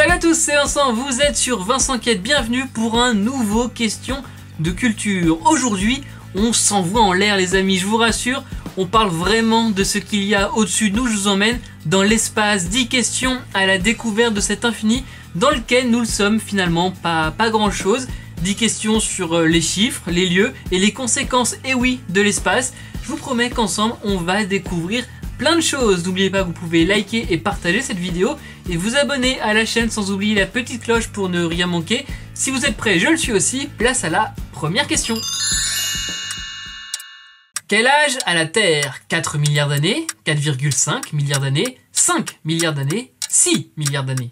Salut à tous, c'est Vincent, vous êtes sur Vincent Quête, bienvenue pour un nouveau question de culture. Aujourd'hui, on s'envoie en l'air les amis, je vous rassure, on parle vraiment de ce qu'il y a au-dessus de nous, je vous emmène dans l'espace, 10 questions à la découverte de cet infini dans lequel nous le sommes finalement pas grand chose. 10 questions sur les chiffres, les lieux et les conséquences, et oui, de l'espace. Je vous promets qu'ensemble, on va découvrir plein de choses. N'oubliez pas que vous pouvez liker et partager cette vidéo et vous abonner à la chaîne sans oublier la petite cloche pour ne rien manquer. Si vous êtes prêts, je le suis aussi. Place à la première question. Quel âge a la Terre? 4 milliards d'années, 4,5 milliards d'années, 5 milliards d'années, 6 milliards d'années.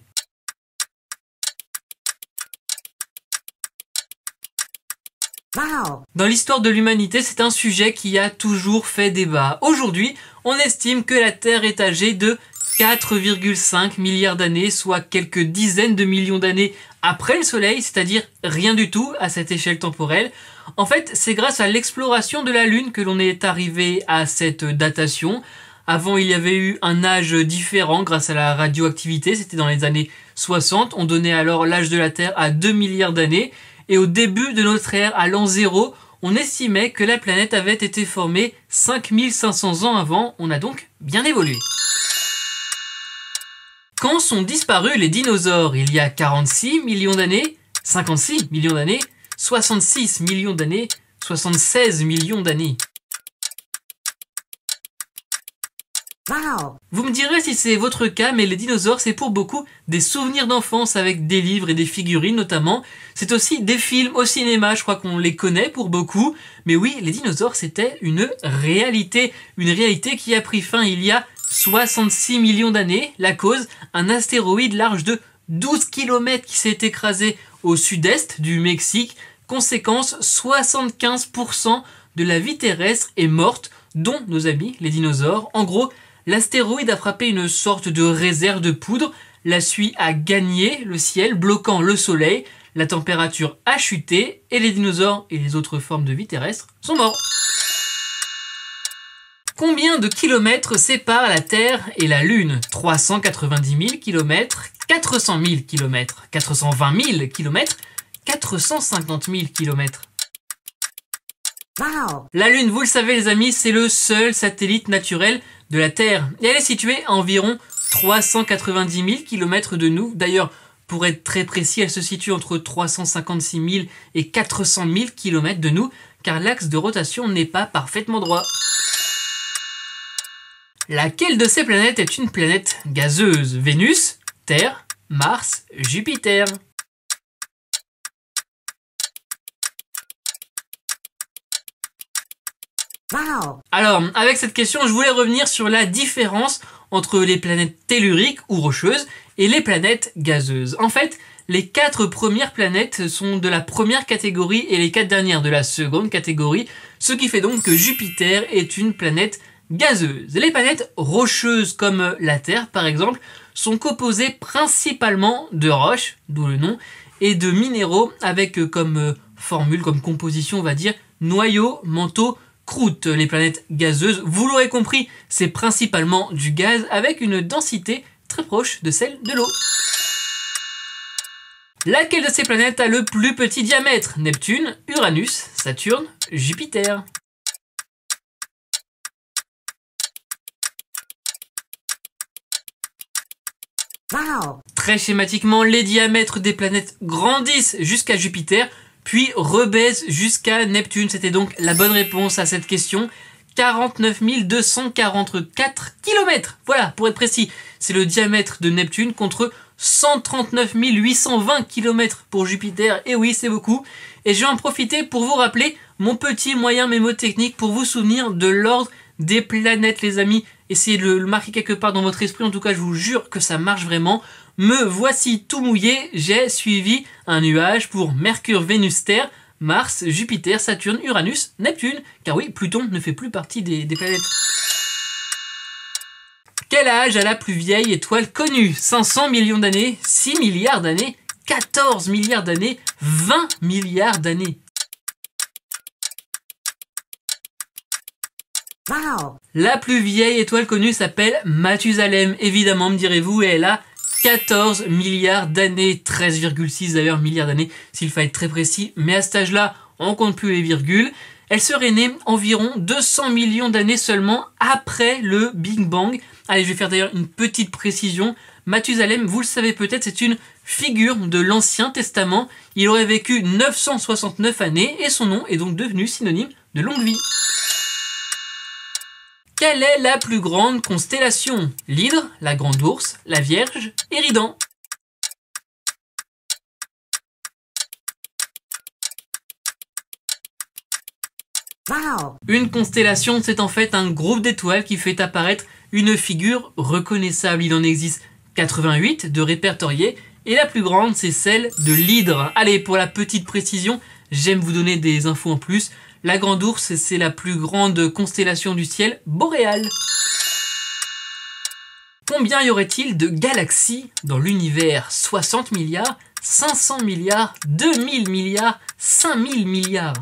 Dans l'histoire de l'humanité, c'est un sujet qui a toujours fait débat. Aujourd'hui, on estime que la Terre est âgée de 4,5 milliards d'années, soit quelques dizaines de millions d'années après le Soleil, c'est-à-dire rien du tout à cette échelle temporelle. En fait, c'est grâce à l'exploration de la Lune que l'on est arrivé à cette datation. Avant, il y avait eu un âge différent grâce à la radioactivité, c'était dans les années 60. On donnait alors l'âge de la Terre à 2 milliards d'années. Et au début de notre ère, à l'an 0, on estimait que la planète avait été formée 5500 ans avant. On a donc bien évolué. Quand sont disparus les dinosaures? Il y a 46 millions d'années, 56 millions d'années, 66 millions d'années, 76 millions d'années. Vous me direz si c'est votre cas, mais les dinosaures, c'est pour beaucoup des souvenirs d'enfance avec des livres et des figurines notamment. C'est aussi des films au cinéma, je crois qu'on les connaît pour beaucoup. Mais oui, les dinosaures, c'était une réalité qui a pris fin il y a 66 millions d'années. La cause, un astéroïde large de 12 km qui s'est écrasé au sud-est du Mexique. Conséquence, 75% de la vie terrestre est morte, dont nos amis, les dinosaures. En gros, l'astéroïde a frappé une sorte de réserve de poudre, la suie a gagné le ciel, bloquant le soleil, la température a chuté et les dinosaures et les autres formes de vie terrestre sont morts. Combien de kilomètres séparent la Terre et la Lune? 390 000 km, 400 000 km, 420 000 km, 450 000 km. La Lune, vous le savez les amis, c'est le seul satellite naturel de la Terre. Et elle est située à environ 390 000 km de nous. D'ailleurs, pour être très précis, elle se situe entre 356 000 et 400 000 km de nous, car l'axe de rotation n'est pas parfaitement droit. Laquelle de ces planètes est une planète gazeuse? Vénus, Terre, Mars, Jupiter. Alors, avec cette question, je voulais revenir sur la différence entre les planètes telluriques ou rocheuses et les planètes gazeuses. En fait, les 4 premières planètes sont de la première catégorie et les 4 dernières de la seconde catégorie, ce qui fait donc que Jupiter est une planète gazeuse. Les planètes rocheuses comme la Terre par exemple sont composées principalement de roches, d'où le nom, et de minéraux avec comme formule, comme composition on va dire, noyau, manteau, croûte. Les planètes gazeuses, vous l'aurez compris, c'est principalement du gaz avec une densité très proche de celle de l'eau. Laquelle de ces planètes a le plus petit diamètre? Neptune, Uranus, Saturne, Jupiter. Très schématiquement, les diamètres des planètes grandissent jusqu'à Jupiter, puis rebaisse jusqu'à Neptune. C'était donc la bonne réponse à cette question. 49 244 km. Voilà, pour être précis, c'est le diamètre de Neptune contre 139 820 km pour Jupiter. Et oui, c'est beaucoup. Et je vais en profiter pour vous rappeler mon petit moyen mémotechnique pour vous souvenir de l'ordre des planètes, les amis. Essayez de le marquer quelque part dans votre esprit. En tout cas, je vous jure que ça marche vraiment. Me voici tout mouillé, j'ai suivi un nuage pour Mercure, Vénus, Terre, Mars, Jupiter, Saturne, Uranus, Neptune, car oui, Pluton ne fait plus partie des planètes. Quel âge a la plus vieille étoile connue? 500 millions d'années, 6 milliards d'années, 14 milliards d'années, 20 milliards d'années. La plus vieille étoile connue s'appelle Mathusalem, évidemment me direz-vous, et elle a 14 milliards d'années, 13,6 d'ailleurs milliards d'années s'il fallait être très précis, mais à cet âge-là, on compte plus les virgules. Elle serait née environ 200 millions d'années seulement après le Big Bang. Allez, je vais faire d'ailleurs une petite précision. Mathusalem, vous le savez peut-être, c'est une figure de l'Ancien Testament. Il aurait vécu 969 années et son nom est donc devenu synonyme de longue vie. Quelle est la plus grande constellation? L'Hydre, la Grande Ourse, la Vierge, Éridan. Wow. Une constellation, c'est en fait un groupe d'étoiles qui fait apparaître une figure reconnaissable. Il en existe 88 de répertoriés et la plus grande, c'est celle de l'Hydre. Allez, pour la petite précision, j'aime vous donner des infos en plus. La Grande Ourse, c'est la plus grande constellation du ciel boréal. Combien y aurait-il de galaxies dans l'univers? 60 milliards, 500 milliards, 2000 milliards, 5000 milliards.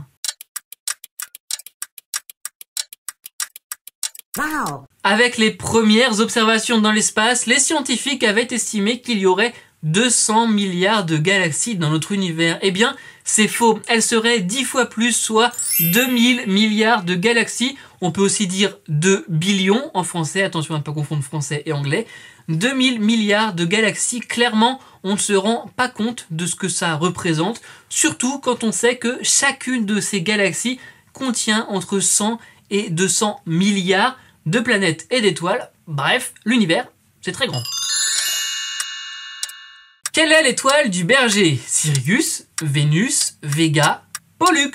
Wow. Avec les premières observations dans l'espace, les scientifiques avaient estimé qu'il y aurait 200 milliards de galaxies dans notre univers. Eh bien, c'est faux. Elles seraient 10 fois plus, soit 2000 milliards de galaxies. On peut aussi dire 2 billions en français. Attention à ne pas confondre français et anglais. 2000 milliards de galaxies. Clairement, on ne se rend pas compte de ce que ça représente. Surtout quand on sait que chacune de ces galaxies contient entre 100 et 200 milliards de planètes et d'étoiles. Bref, l'univers, c'est très grand. Quelle est l'étoile du Berger? Sirius, Vénus, Vega, Pollux.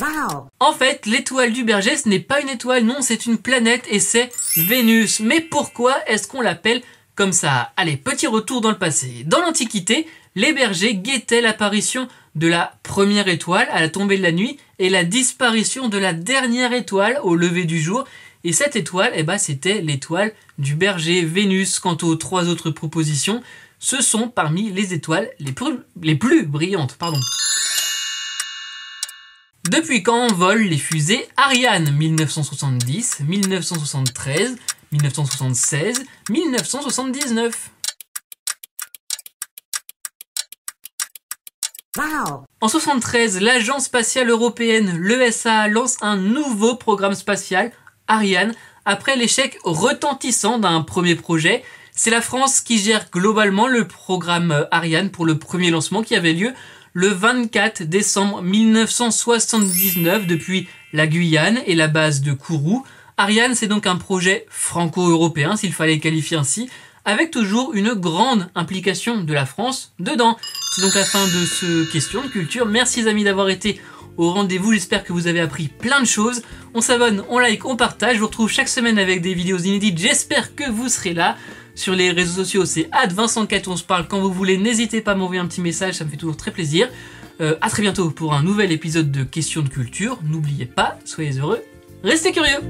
Wow. En fait, l'étoile du Berger, ce n'est pas une étoile, non, c'est une planète et c'est Vénus. Mais pourquoi est-ce qu'on l'appelle comme ça? Allez, petit retour dans le passé. Dans l'Antiquité, les bergers guettaient l'apparition de la première étoile à la tombée de la nuit et la disparition de la dernière étoile au lever du jour. Et cette étoile, c'était l'étoile du Berger, Vénus. Quant aux 3 autres propositions, ce sont parmi les étoiles les plus brillantes. Depuis quand volent les fusées Ariane? 1970, 1973, 1976, 1979. Wow. En 73, l'Agence spatiale européenne, l'ESA, lance un nouveau programme spatial, Ariane, après l'échec retentissant d'un premier projet. C'est la France qui gère globalement le programme Ariane pour le premier lancement qui avait lieu le 24 décembre 1979 depuis la Guyane et la base de Kourou. Ariane, c'est donc un projet franco-européen, s'il fallait le qualifier ainsi, avec toujours une grande implication de la France dedans. C'est donc la fin de ce question de culture. Merci les amis d'avoir été au rendez-vous. J'espère que vous avez appris plein de choses. On s'abonne, on like, on partage. Je vous retrouve chaque semaine avec des vidéos inédites. J'espère que vous serez là. Sur les réseaux sociaux, c'est @VincentCat, on se parle quand vous voulez. N'hésitez pas à m'envoyer un petit message, ça me fait toujours très plaisir. À très bientôt pour un nouvel épisode de Questions de culture. N'oubliez pas, soyez heureux, restez curieux.